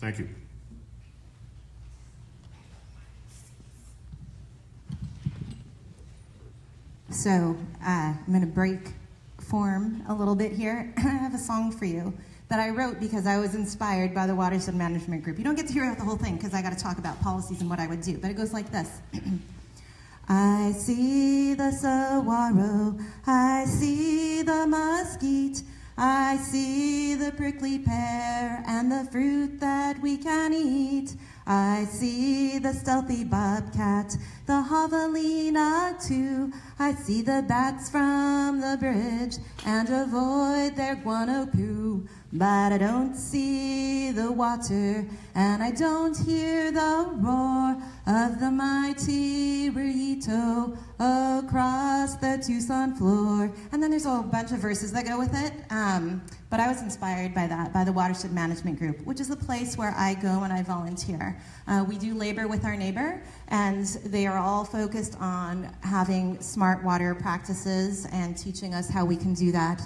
Thank you. So I'm going to break form a little bit here. I have a song for you that I wrote because I was inspired by the Watershed Management Group. You don't get to hear the whole thing because I got to talk about policies and what I would do, but it goes like this. I see the saguaro, I see the mesquite, I see the prickly pear and the fruit that we can eat. I see the stealthy bobcat, the javelina too. I see the bats from the bridge and avoid their guano poo. But I don't see the water and I don't hear the roar of the mighty burrito across the Tucson floor. And then there's a whole bunch of verses that go with it. But I was inspired by that, by the Watershed Management Group, which is a place where I go and I volunteer. We do labor with our neighbor, and they are all focused on having smart water practices and teaching us how we can do that,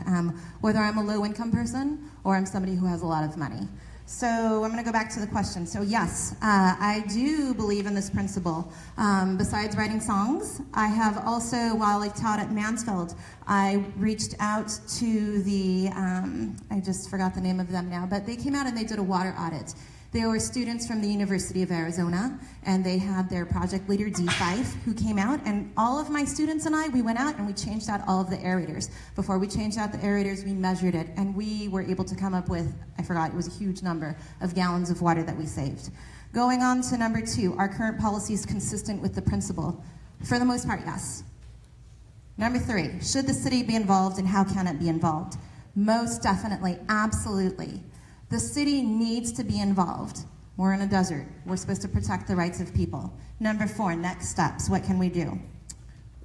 whether I'm a low-income person or I'm somebody who has a lot of money. So I'm going to go back to the question. So yes, I do believe in this principle. Besides writing songs, I have also, while I taught at Mansfield, I reached out to the, I just forgot the name of them now, but they came out and they did a water audit. They were students from the University of Arizona, and they had their project leader, D5, who came out, and all of my students and I, we went out and we changed out all of the aerators. Before we changed out the aerators, we measured it, and we were able to come up with, I forgot, it was a huge number of gallons of water that we saved. Going on to number 2, our current policy is consistent with the principle. For the most part, yes. Number 3, should the city be involved, and how can it be involved? Most definitely, absolutely. The city needs to be involved. We're in a desert. We're supposed to protect the rights of people. Number 4, next steps. What can we do?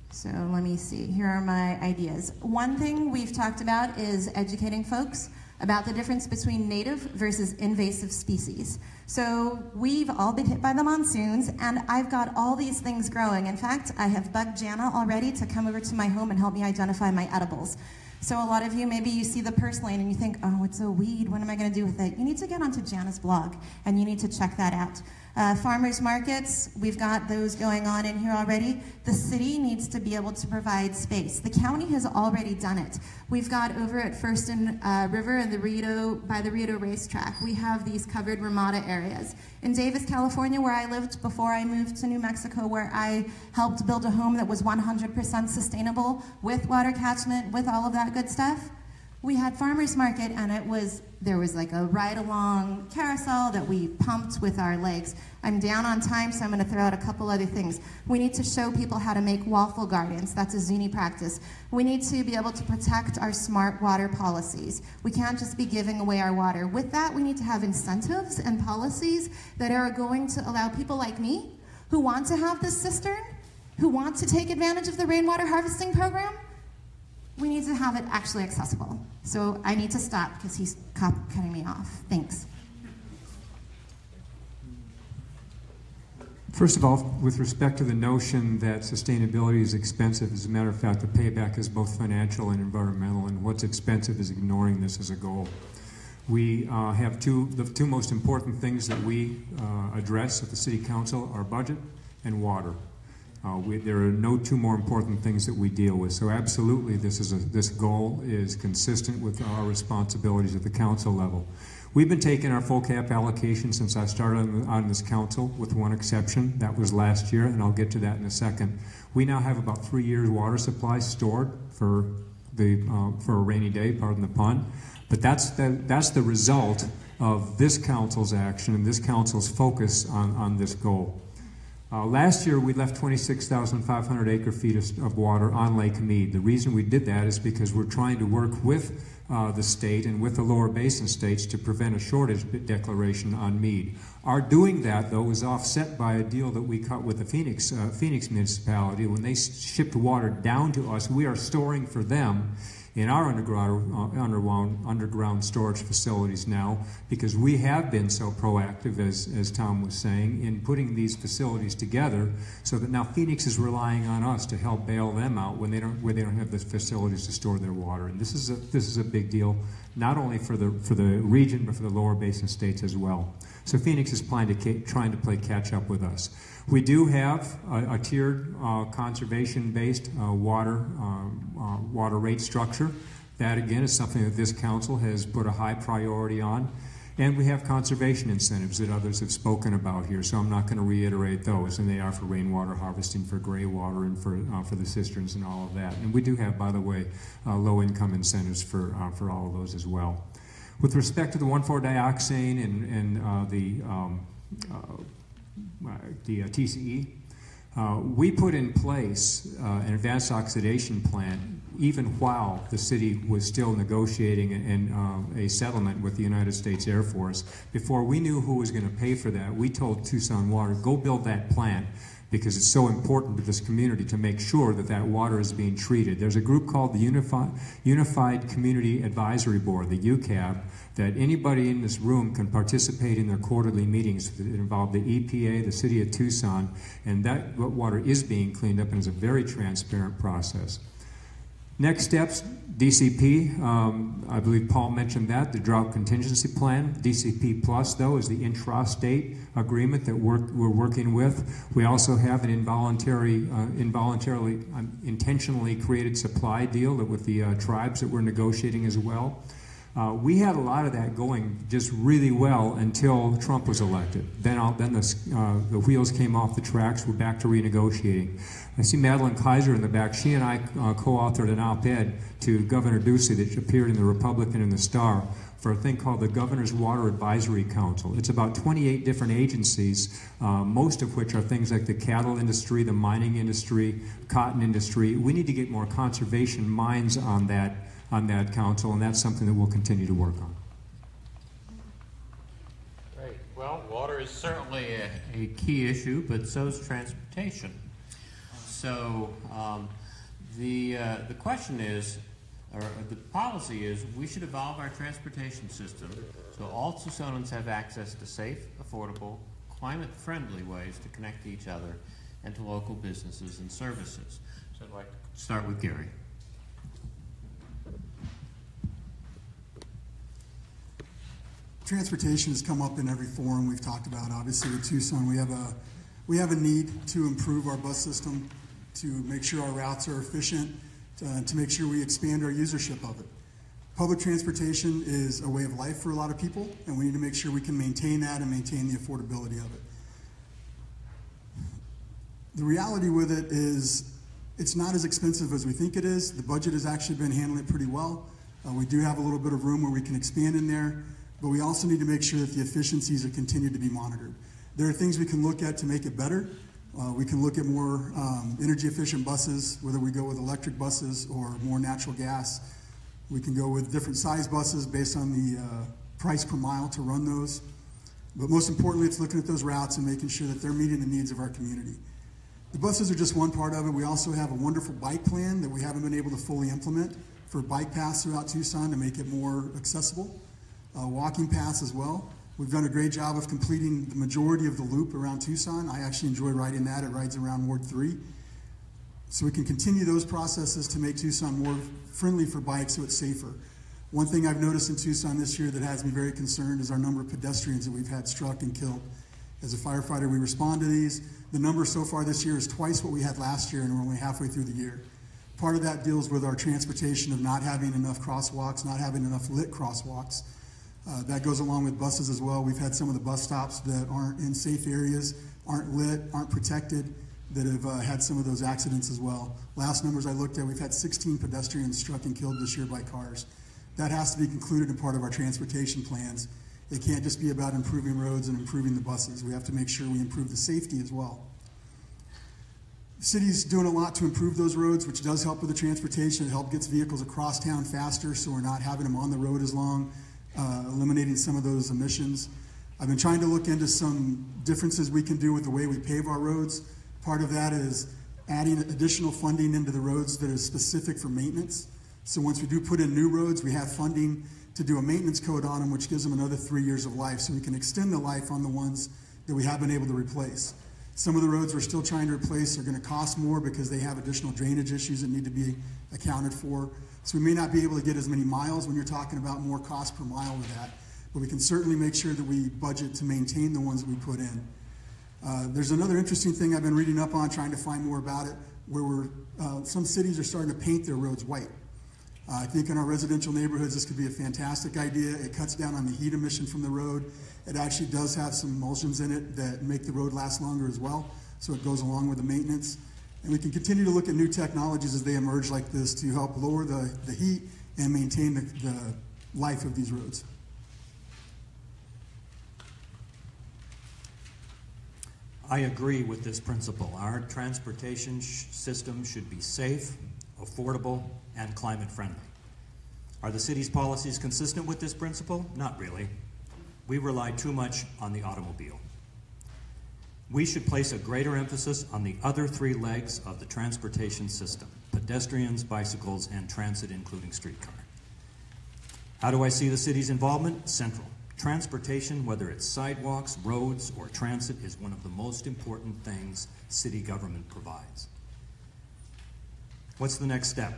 So let me see. Here are my ideas. One thing we've talked about is educating folks about the difference between native versus invasive species. So we've all been hit by the monsoons, and I've got all these things growing. In fact, I have bugged Jana already to come over to my home and help me identify my edibles. So a lot of you, maybe you see the purslane and you think, oh, it's a weed, what am I going to do with it? You need to get onto Jana's blog, and you need to check that out. Farmers markets, we've got those going on in here already. The city needs to be able to provide space. The county has already done it. We've got over at First and River and by the Rito racetrack, we have these covered Ramada areas. In Davis, California, where I lived before I moved to New Mexico, where I helped build a home that was 100% sustainable with water catchment, with all of that good stuff, we had farmers market, and there was like a ride-along carousel that we pumped with our legs. I'm down on time, so I'm going to throw out a couple other things. We need to show people how to make waffle gardens. That's a Zuni practice. We need to be able to protect our smart water policies. We can't just be giving away our water. With that, we need to have incentives and policies that are going to allow people like me, who want to have this cistern, who want to take advantage of the rainwater harvesting program. We need to have it actually accessible. So I need to stop because he's cutting me off. Thanks. First of all, with respect to the notion that sustainability is expensive, as a matter of fact, the payback is both financial and environmental, and what's expensive is ignoring this as a goal. We have the two most important things that we address at the City Council are budget and water. There are no two more important things that we deal with. So absolutely, this goal is consistent with our responsibilities at the council level. We've been taking our full cap allocation since I started on this council, with one exception. That was last year, and I'll get to that in a second. We now have about 3 years water supply stored for a rainy day, pardon the pun. But that's the result of this council's action and this council's focus on this goal. Last year, we left 26,500 acre-feet of water on Lake Mead. The reason we did that is because we're trying to work with the state and with the lower basin states to prevent a shortage declaration on Mead. Our doing that, though, was offset by a deal that we cut with the Phoenix municipality. When they shipped water down to us, we are storing for them in our underground storage facilities now, because we have been so proactive, as Tom was saying, in putting these facilities together, so that now Phoenix is relying on us to help bail them out where they don't have the facilities to store their water. And this is a big deal, not only for the region, but for the lower basin states as well. So Phoenix is trying to play catch up with us. We do have a tiered conservation-based water rate structure. That, again, is something that this council has put a high priority on. And we have conservation incentives that others have spoken about here, so I'm not going to reiterate those. And they are for rainwater harvesting, for gray water, and for the cisterns and all of that. And we do have, by the way, low-income incentives for all of those as well. With respect to the 1,4-dioxane and the TCE, we put in place an advanced oxidation plant even while the city was still negotiating a settlement with the United States Air Force. Before we knew who was going to pay for that, we told Tucson Water, go build that plant, because it's so important to this community to make sure that that water is being treated. There's a group called the Unified Community Advisory Board, the UCAB, that anybody in this room can participate in their quarterly meetings that involve the EPA, the city of Tucson, and that water is being cleaned up and is a very transparent process. Next steps, DCP, I believe Paul mentioned that, the drought contingency plan. DCP Plus, though, is the intra-state agreement that we're working with. We also have an intentionally created supply deal with the tribes that we're negotiating as well. We had a lot of that going just really well until Trump was elected. Then the wheels came off the tracks. We're back to renegotiating. I see Madeline Kaiser in the back. She and I co-authored an op-ed to Governor Ducey that appeared in the Republican and the Star for a thing called the Governor's Water Advisory Council. It's about 28 different agencies, most of which are things like the cattle industry, the mining industry, cotton industry. We need to get more conservation minds on that council, and that's something that we'll continue to work on. Great. Well, water is certainly a key issue, but so is transportation. So the question is, or the policy is, we should evolve our transportation system so all Tucsonans have access to safe, affordable, climate-friendly ways to connect to each other and to local businesses and services. So I'd like to start with Gary. Transportation has come up in every forum we've talked about. Obviously, with Tucson, we have a need to improve our bus system, to make sure our routes are efficient, to make sure we expand our usership of it. Public transportation is a way of life for a lot of people, and we need to make sure we can maintain that and maintain the affordability of it. The reality with it is it's not as expensive as we think it is. The budget has actually been handling it pretty well. We do have a little bit of room where we can expand in there, but we also need to make sure that the efficiencies are continued to be monitored. There are things we can look at to make it better. We can look at more energy efficient buses, whether we go with electric buses or more natural gas. We can go with different size buses based on the price per mile to run those. But most importantly, it's looking at those routes and making sure that they're meeting the needs of our community. The buses are just one part of it. We also have a wonderful bike plan that we haven't been able to fully implement for bike paths throughout Tucson to make it more accessible. Walking paths as well. We've done a great job of completing the majority of the loop around Tucson. I actually enjoy riding that. It rides around Ward 3. So we can continue those processes to make Tucson more friendly for bikes so it's safer. One thing I've noticed in Tucson this year that has me very concerned is our number of pedestrians that we've had struck and killed. As a firefighter, we respond to these. The number so far this year is twice what we had last year, and we're only halfway through the year. Part of that deals with our transportation of not having enough crosswalks, not having enough lit crosswalks. That goes along with buses as well. We've had some of the bus stops that aren't in safe areas, aren't lit, aren't protected, that have had some of those accidents as well. Last numbers I looked at, we've had 16 pedestrians struck and killed this year by cars. That has to be concluded in part of our transportation plans. It can't just be about improving roads and improving the buses. We have to make sure we improve the safety as well. The city's doing a lot to improve those roads, which does help with the transportation. It helps get vehicles across town faster, so we're not having them on the road as long, eliminating some of those emissions. I've been trying to look into some differences we can do with the way we pave our roads. Part of that is adding additional funding into the roads that is specific for maintenance. So once we do put in new roads, we have funding to do a maintenance code on them, which gives them another 3 years of life, so we can extend the life on the ones that we have been able to replace. Some of the roads we're still trying to replace are going to cost more because they have additional drainage issues that need to be accounted for. So we may not be able to get as many miles when you're talking about more cost per mile with that, but we can certainly make sure that we budget to maintain the ones that we put in. There's another interesting thing I've been reading up on, trying to find more about it, where some cities are starting to paint their roads white. I think in our residential neighborhoods, this could be a fantastic idea. It cuts down on the heat emission from the road. It actually does have some emulsions in it that make the road last longer as well, so it goes along with the maintenance. And we can continue to look at new technologies as they emerge like this to help lower the heat and maintain the life of these roads. I agree with this principle. Our transportation system should be safe, affordable, and climate friendly. Are the city's policies consistent with this principle? Not really. We rely too much on the automobile. We should place a greater emphasis on the other three legs of the transportation system: pedestrians, bicycles, and transit, including streetcar. How do I see the city's involvement? Central. Transportation, whether it's sidewalks, roads, or transit, is one of the most important things city government provides. What's the next step?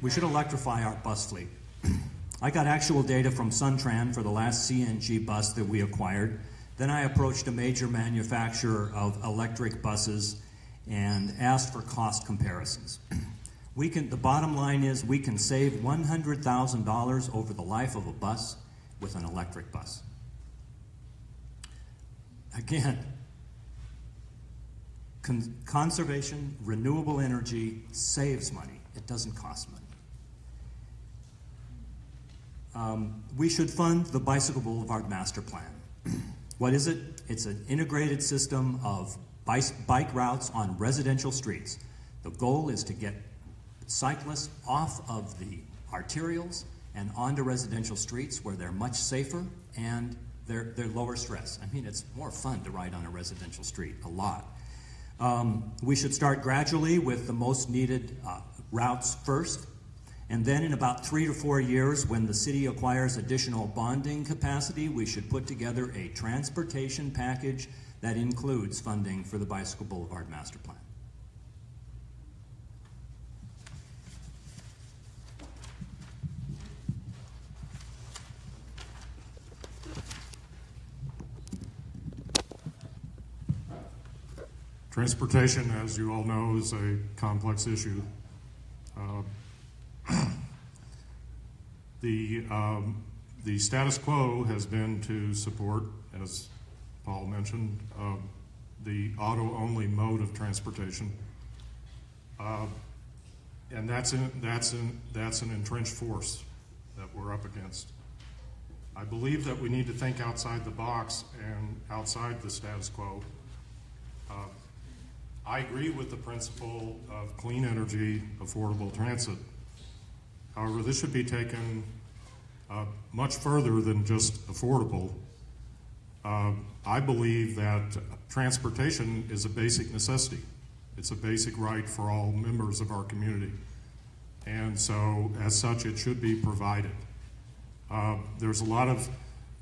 We should electrify our bus fleet. I got actual data from Suntran for the last CNG bus that we acquired. Then I approached a major manufacturer of electric buses and asked for cost comparisons. The bottom line is we can save $100,000 over the life of a bus with an electric bus. Again, conservation, renewable energy saves money. It doesn't cost money. We should fund the Bicycle Boulevard Master Plan. What is it? It's an integrated system of bike routes on residential streets. The goal is to get cyclists off of the arterials and onto residential streets where they're much safer and they're lower stress. I mean, it's more fun to ride on a residential street, a lot. We should start gradually with the most needed routes first, and then in about 3 to 4 years, when the city acquires additional bonding capacity, we should put together a transportation package that includes funding for the Bicycle Boulevard Master Plan. Transportation, as you all know, is a complex issue. The status quo has been to support, as Paul mentioned, the auto-only mode of transportation, and that's an entrenched force that we're up against. I believe that we need to think outside the box and outside the status quo. I agree with the principle of clean energy, affordable transit. However, this should be taken much further than just affordable. I believe that transportation is a basic necessity. It's a basic right for all members of our community. And so, as such, it should be provided. There's a lot of,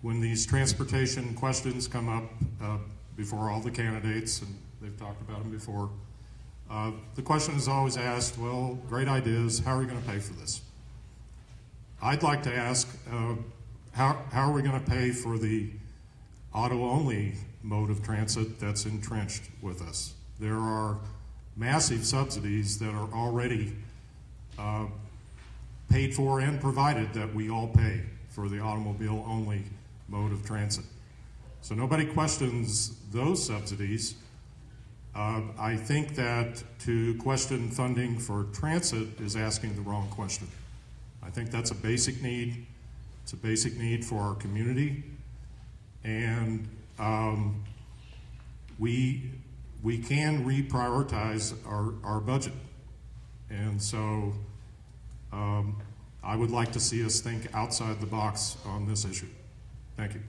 when these transportation questions come up before all the candidates, and they've talked about them before, the question is always asked, well, great ideas, how are we going to pay for this? I'd like to ask, how are we going to pay for the auto-only mode of transit that's entrenched with us? There are massive subsidies that are already paid for and provided that we all pay for the automobile-only mode of transit. So nobody questions those subsidies. I think that to question funding for transit is asking the wrong question. I think that's a basic need. It's a basic need for our community, and we can reprioritize our budget. And so I would like to see us think outside the box on this issue. Thank you.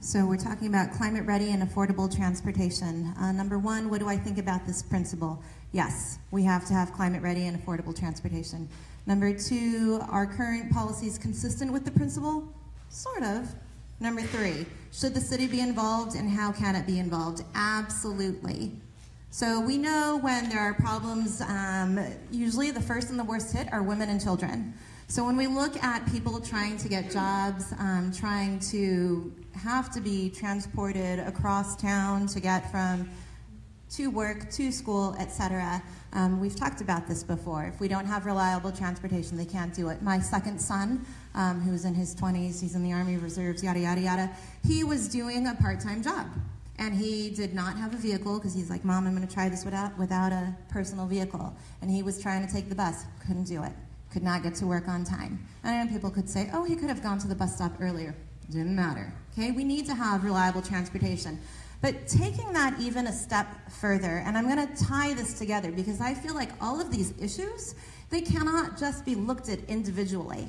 So we're talking about climate ready and affordable transportation. Number one, what do I think about this principle? Yes, we have to have climate-ready and affordable transportation. Number 2, are current policies consistent with the principle? Sort of. Number 3, should the city be involved, and how can it be involved? Absolutely. So we know when there are problems, usually the first and the worst hit are women and children. So when we look at people trying to get jobs, trying to have to be transported across town to get from to work, to school, etc. We've talked about this before. If we don't have reliable transportation, they can't do it. My second son, who's in his 20s, he's in the Army Reserves, yada, yada, yada, he was doing a part-time job. And he did not have a vehicle because he's like, Mom, I'm going to try this without a personal vehicle. And he was trying to take the bus, couldn't do it, could not get to work on time. And I know people could say, oh, he could have gone to the bus stop earlier. Didn't matter. Okay, we need to have reliable transportation. But taking that even a step further, and I'm going to tie this together because I feel like all of these issues, they cannot just be looked at individually.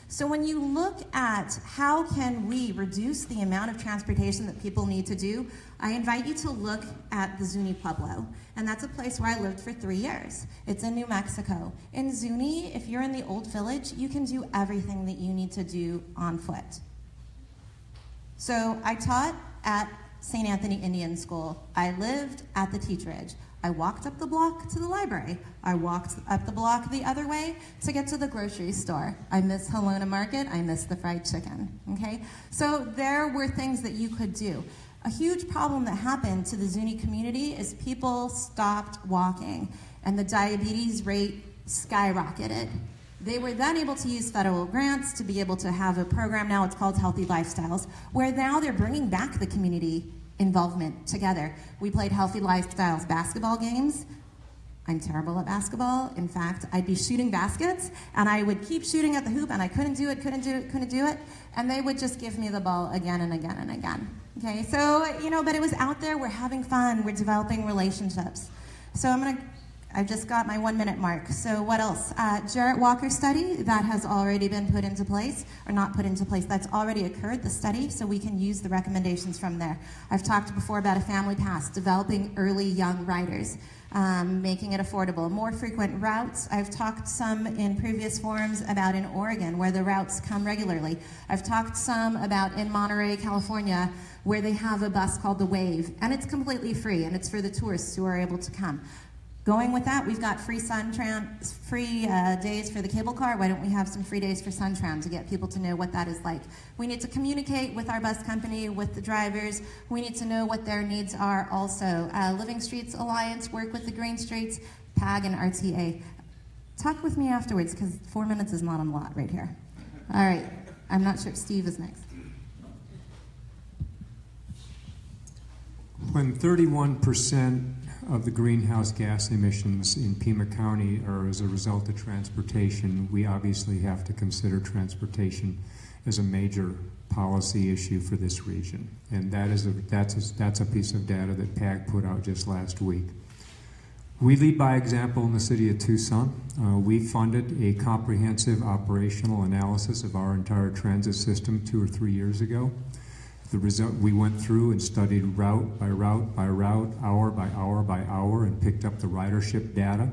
So when you look at how can we reduce the amount of transportation that people need to do, I invite you to look at the Zuni Pueblo. And that's a place where I lived for 3 years. It's in New Mexico. In Zuni, if you're in the old village, you can do everything that you need to do on foot. So I taught at St. Anthony Indian School. I lived at the Teach-Ridge. I walked up the block to the library. I walked up the block the other way to get to the grocery store. I miss Helena Market. I miss the fried chicken, okay? So there were things that you could do. A huge problem that happened to the Zuni community is people stopped walking, and the diabetes rate skyrocketed. They were then able to use federal grants to be able to have a program now, it's called Healthy Lifestyles, where now they're bringing back the community involvement together. We played Healthy Lifestyles basketball games. I'm terrible at basketball. In fact, I'd be shooting baskets, and I would keep shooting at the hoop, and I couldn't do it, and they would just give me the ball again and again and again. Okay, so, but it was out there, we're having fun, we're developing relationships. So I've just got my 1-minute mark. So what else? Jarrett Walker study, that has already been put into place, or not put into place, that's already occurred, the study, so we can use the recommendations from there. I've talked before about a family pass, developing early young riders, making it affordable, more frequent routes. I've talked some in previous forums about in Oregon, where the routes come regularly. I've talked some about in Monterey, California, where they have a bus called the Wave, and it's completely free, and it's for the tourists who are able to come. Going with that, we've got free days for the cable car. Why don't we have some free days for Suntran to get people to know what that is like? We need to communicate with our bus company, with the drivers. We need to know what their needs are also. Living Streets Alliance, work with the Green Streets, PAG, and RTA. Talk with me afterwards, because 4 minutes is not a lot right here. All right, I'm not sure. Steve is next. When 31% of the greenhouse gas emissions in Pima County are as a result of transportation, we obviously have to consider transportation as a major policy issue for this region. And that's a piece of data that PAG put out just last week. We lead by example in the city of Tucson. We funded a comprehensive operational analysis of our entire transit system 2 or 3 years ago. The result, we went through and studied route by route by route, hour by hour by hour, and picked up the ridership data.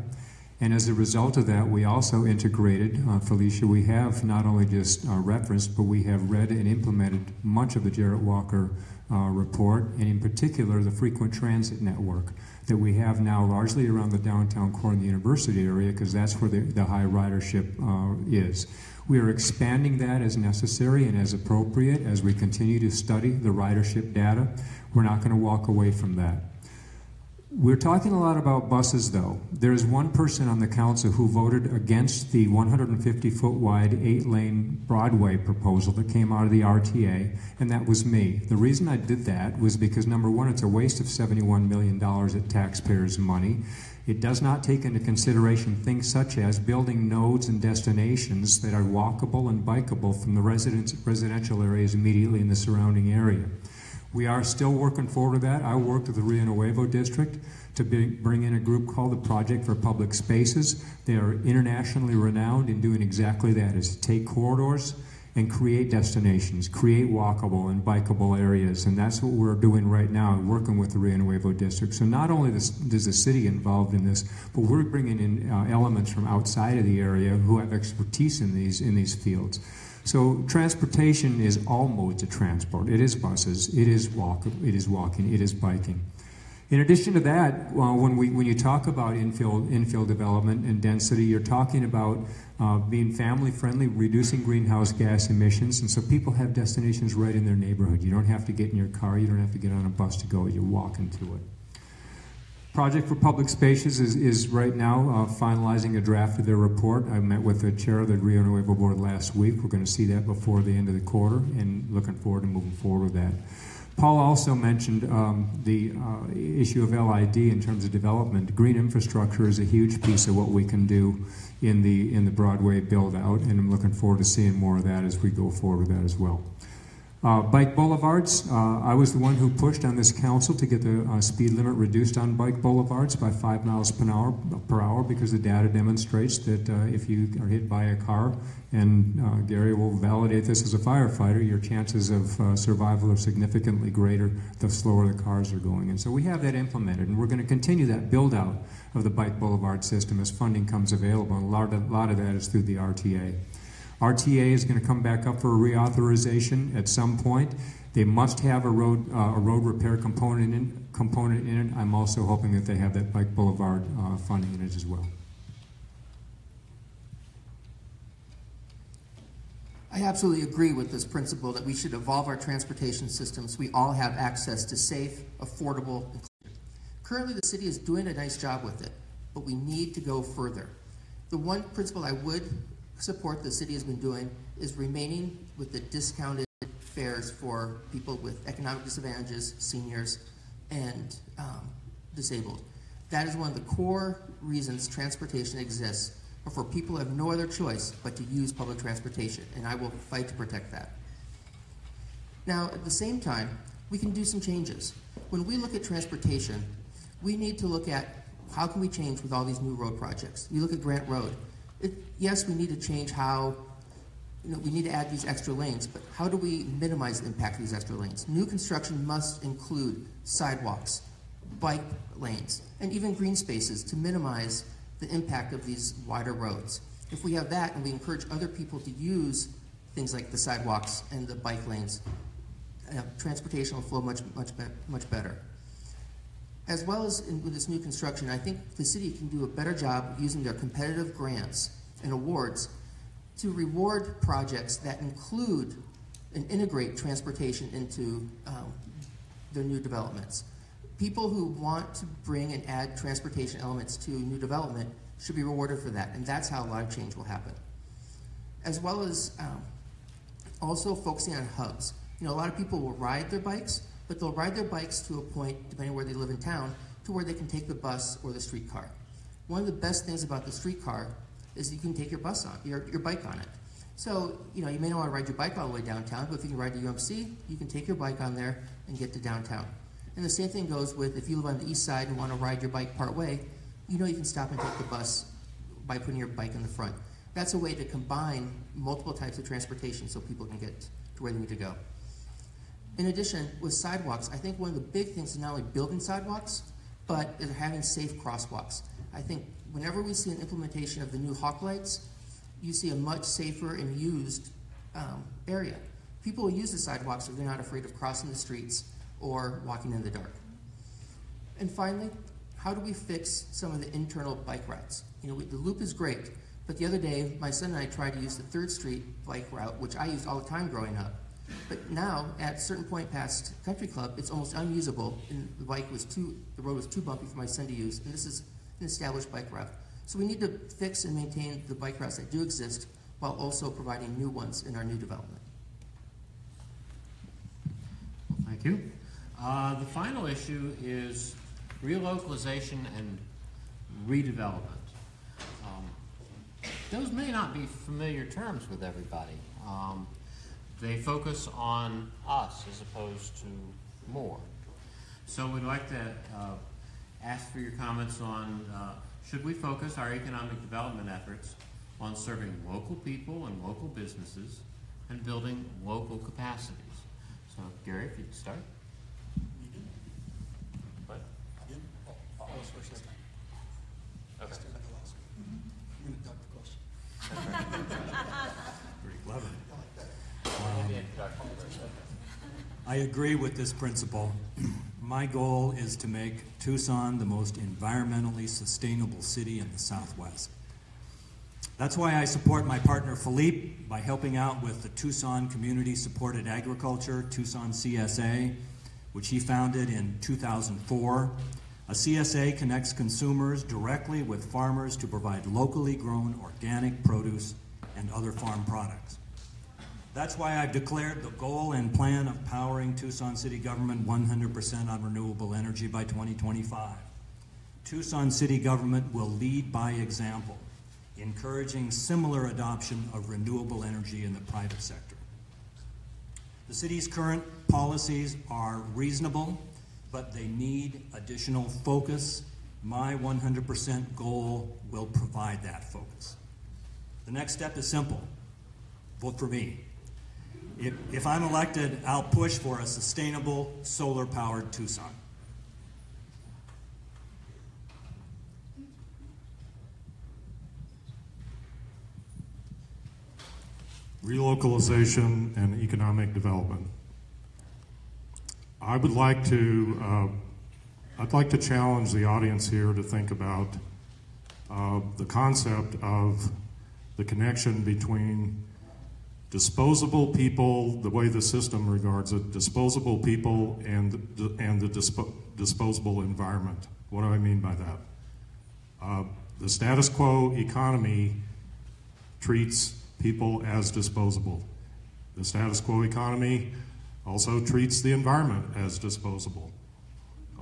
And as a result of that, we also integrated, Felicia, we have not only just referenced, but we have read and implemented much of the Jarrett Walker report, and in particular the frequent transit network that we have now largely around the downtown core and the university area, because that's where the high ridership is. We are expanding that as necessary and as appropriate as we continue to study the ridership data. We're not going to walk away from that. We're talking a lot about buses, though. There's one person on the council who voted against the 150-foot wide 8-lane Broadway proposal that came out of the RTA, and that was me. The reason I did that was because, number one, it's a waste of $71 million of taxpayers' money. It does not take into consideration things such as building nodes and destinations that are walkable and bikeable from the residential areas immediately in the surrounding area. We are still working forward with that. I worked with the Rio Nuevo District to bring in a group called the Project for Public Spaces. They are internationally renowned in doing exactly that, is to take corridors and create destinations, create walkable and bikeable areas. And that's what we're doing right now, working with the Rio Nuevo District. So not only is the city involved in this, but we're bringing in elements from outside of the area who have expertise in these fields. So transportation is all modes of transport. It is buses, it is walking, it is biking. In addition to that, when you talk about infill development and density, you're talking about being family friendly, reducing greenhouse gas emissions, and so people have destinations right in their neighborhood. You don't have to get in your car, you don't have to get on a bus to go, you walk into it. Project for Public Spaces is right now finalizing a draft of their report. I met with the chair of the Rio Nuevo Board last week. We're going to see that before the end of the quarter, and looking forward to moving forward with that. Paul also mentioned the issue of LID in terms of development. Green infrastructure is a huge piece of what we can do in the Broadway build out, and I'm looking forward to seeing more of that as we go forward with that as well. Bike boulevards, I was the one who pushed on this council to get the speed limit reduced on bike boulevards by 5 miles per hour because the data demonstrates that if you are hit by a car, and Gary will validate this as a firefighter, your chances of survival are significantly greater the slower the cars are going. And so we have that implemented, and we're going to continue that build out of the bike boulevard system as funding comes available, and a lot of that is through the RTA. RTA is going to come back up for a reauthorization at some point. They must have a road repair component in it. I'm also hoping that they have that bike boulevard funding in it as well. I absolutely agree with this principle that we should evolve our transportation systems. We all have access to safe, affordable, and clean. Currently, the city is doing a nice job with it, but we need to go further. The one principle I would support the city has been doing is remaining with the discounted fares for people with economic disadvantages, seniors, and disabled. That is one of the core reasons transportation exists, or for people who have no other choice but to use public transportation, and I will fight to protect that. Now, at the same time, we can do some changes. When we look at transportation, we need to look at how can we change with all these new road projects. You look at Grant Road. Yes, we need to change how, we need to add these extra lanes, but how do we minimize the impact of these extra lanes? New construction must include sidewalks, bike lanes, and even green spaces to minimize the impact of these wider roads. If we have that and we encourage other people to use things like the sidewalks and the bike lanes, transportation will flow much better. As well as with this new construction, I think the city can do a better job using their competitive grants and awards to reward projects that include and integrate transportation into their new developments. People who want to bring and add transportation elements to new development should be rewarded for that, and that's how a lot of change will happen. As well as also focusing on hubs. A lot of people will ride their bikes, but they'll ride their bikes to a point, depending on where they live in town, to where they can take the bus or the streetcar. One of the best things about the streetcar is you can take your bike on it. So, you may not want to ride your bike all the way downtown, but if you can ride to UMC, you can take your bike on there and get to downtown. And the same thing goes with if you live on the east side and want to ride your bike part way, you can stop and take the bus by putting your bike in the front. That's a way to combine multiple types of transportation so people can get to where they need to go. In addition, with sidewalks, I think one of the big things is not only building sidewalks, but is having safe crosswalks. I think whenever we see an implementation of the new hawk lights, you see a much safer and used area. People will use the sidewalks if they're not afraid of crossing the streets or walking in the dark. And finally, how do we fix some of the internal bike routes? The loop is great, but the other day, my son and I tried to use the 3rd Street bike route, which I used all the time growing up. But now, at a certain point past Country Club, it's almost unusable, and the road was too bumpy for my son to use, and this is an established bike route. So we need to fix and maintain the bike routes that do exist, while also providing new ones in our new development. Thank you. The final issue is relocalization and redevelopment. Those may not be familiar terms with everybody. They focus on us as opposed to more. So we'd like to ask for your comments on should we focus our economic development efforts on serving local people and local businesses and building local capacities. So, Gary, if you'd start. What? Okay. I'm going to duck the question. Pretty clever. I agree with this principle. My goal is to make Tucson the most environmentally sustainable city in the Southwest. That's why I support my partner Felipe by helping out with the Tucson Community Supported Agriculture, Tucson CSA, which he founded in 2004. A CSA connects consumers directly with farmers to provide locally grown organic produce and other farm products. That's why I've declared the goal and plan of powering Tucson City government 100% on renewable energy by 2025. Tucson City government will lead by example, encouraging similar adoption of renewable energy in the private sector. The city's current policies are reasonable, but they need additional focus. My 100% goal will provide that focus. The next step is simple. Vote for me. If I'm elected, I'll push for a sustainable, solar-powered Tucson. Relocalization and economic development. I'd like to challenge the audience here to think about the concept of the connection between disposable people, the way the system regards it, disposable people and the disposable environment. What do I mean by that? The status quo economy treats people as disposable. The status quo economy also treats the environment as disposable.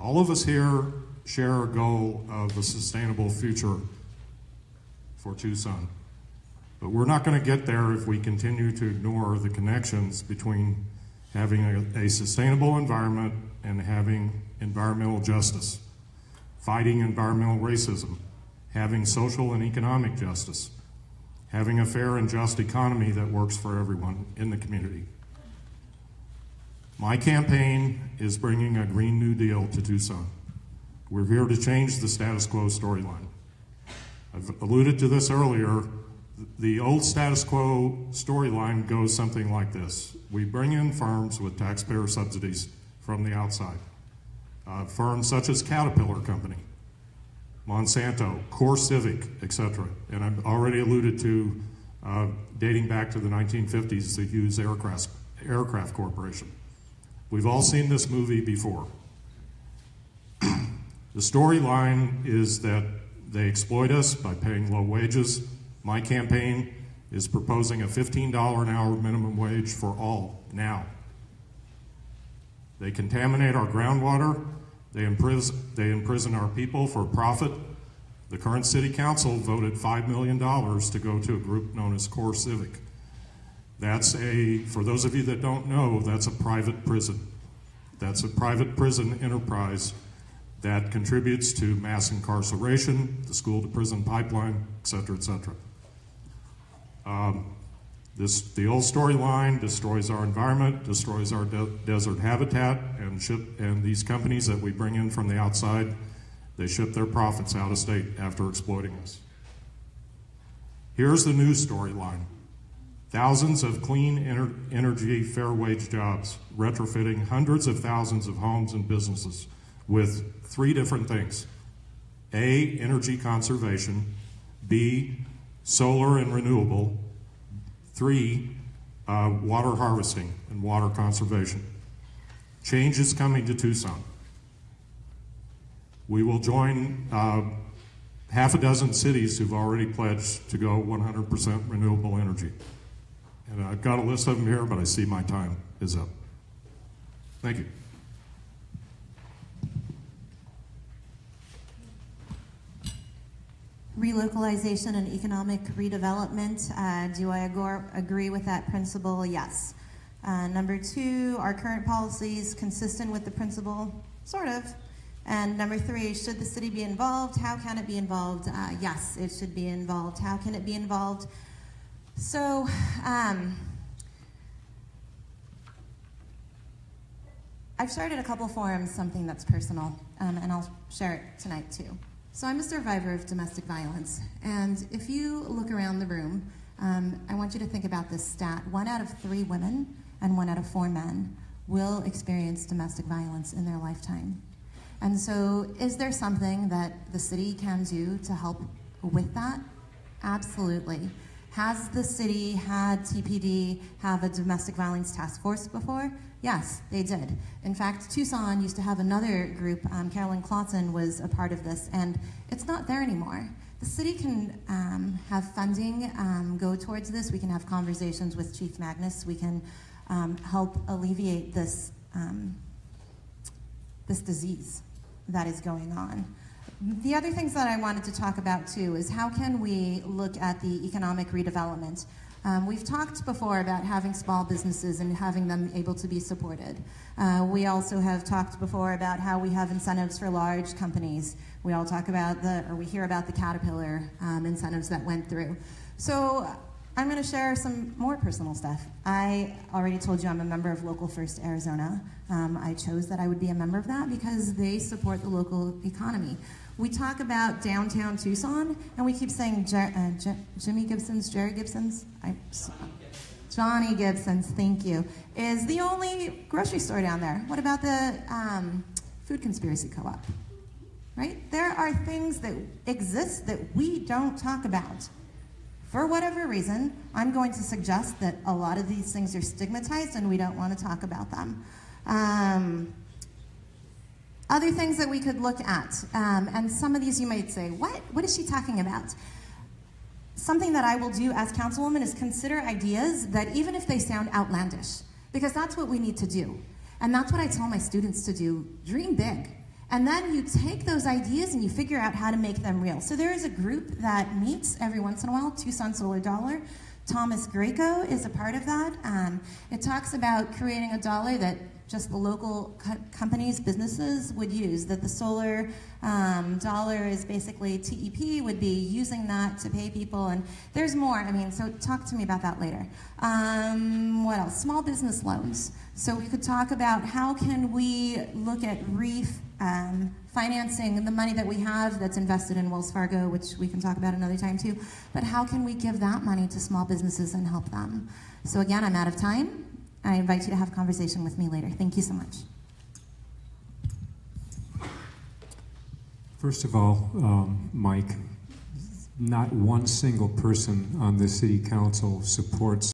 All of us here share a goal of a sustainable future for Tucson. But we're not going to get there if we continue to ignore the connections between having a sustainable environment and having environmental justice, fighting environmental racism, having social and economic justice, having a fair and just economy that works for everyone in the community. My campaign is bringing a Green New Deal to Tucson. We're here to change the status quo storyline. I've alluded to this earlier. The old status quo storyline goes something like this. We bring in firms with taxpayer subsidies from the outside. Firms such as Caterpillar Company, Monsanto, Core Civic, etc. And I've already alluded to, dating back to the 1950s, the Hughes Aircraft Corporation. We've all seen this movie before. The storyline is that they exploit us by paying low wages. My campaign is proposing a $15 an hour minimum wage for all now. They contaminate our groundwater. They imprison our people for profit. The current city council voted $5 million to go to a group known as Core Civic. For those of you that don't know, that's a private prison. That's a private prison enterprise that contributes to mass incarceration, the school-to-prison pipeline, et cetera, et cetera. The old storyline destroys our environment, destroys our desert habitat, and these companies that we bring in from the outside, they ship their profits out of state after exploiting us. Here's the new storyline. Thousands of clean energy, fair wage jobs, retrofitting hundreds of thousands of homes and businesses with 3 different things. A, energy conservation. B, solar and renewable. 3, water harvesting and water conservation. Change is coming to Tucson. We will join half a dozen cities who've already pledged to go 100% renewable energy. And I've got a list of them here, but I see my time is up. Thank you. Relocalization and economic redevelopment. Do I agree with that principle? Yes. Number 2, are current policies consistent with the principle? Sort of. And number 3, should the city be involved? How can it be involved? Yes, it should be involved. How can it be involved? So, I've shared at a couple forums something that's personal, and I'll share it tonight too. So I'm a survivor of domestic violence, and if you look around the room, I want you to think about this stat. 1 out of 3 women and 1 out of 4 men will experience domestic violence in their lifetime. And so is there something that the city can do to help with that? Absolutely. Has the city had TPD have a domestic violence task force before? Yes, they did. In fact, Tucson used to have another group. Carolyn Clausen was a part of this, and it's not there anymore. The city can have funding go towards this. We can have conversations with Chief Magnus. We can help alleviate this, this disease that is going on. The other things that I wanted to talk about too is how can we look at the economic redevelopment. We've talked before about having small businesses and having them able to be supported. We also have talked before about how we have incentives for large companies. We all talk about we hear about the Caterpillar incentives that went through. So I'm going to share some more personal stuff. I already told you I'm a member of Local First Arizona. I chose that I would be a member of that because they support the local economy. We talk about downtown Tucson, and we keep saying Jimmy Gibson's, Jerry Gibson's, Johnny Gibson's, thank you, is the only grocery store down there. What about the Food Conspiracy Co-op? Right? There are things that exist that we don't talk about. For whatever reason, I'm going to suggest that a lot of these things are stigmatized and we don't want to talk about them. Other things that we could look at, and some of these you might say, what is she talking about? Something that I will do as councilwoman is consider ideas that even if they sound outlandish, because that's what we need to do. And that's what I tell my students to do, dream big. And then you take those ideas and you figure out how to make them real. So there is a group that meets every once in a while, Tucson Solar Dollar. Thomas Greco is a part of that. It talks about creating a dollar that just the local companies, businesses would use, that the solar dollar is basically TEP would be using that to pay people, and there's more. I mean, so talk to me about that later. What else? Small business loans. So we could talk about how can we look at financing the money that we have that's invested in Wells Fargo, which we can talk about another time too, but how can we give that money to small businesses and help them? So again, I'm out of time. I invite you to have a conversation with me later. Thank you so much. First of all, Mike, not one single person on the city council supports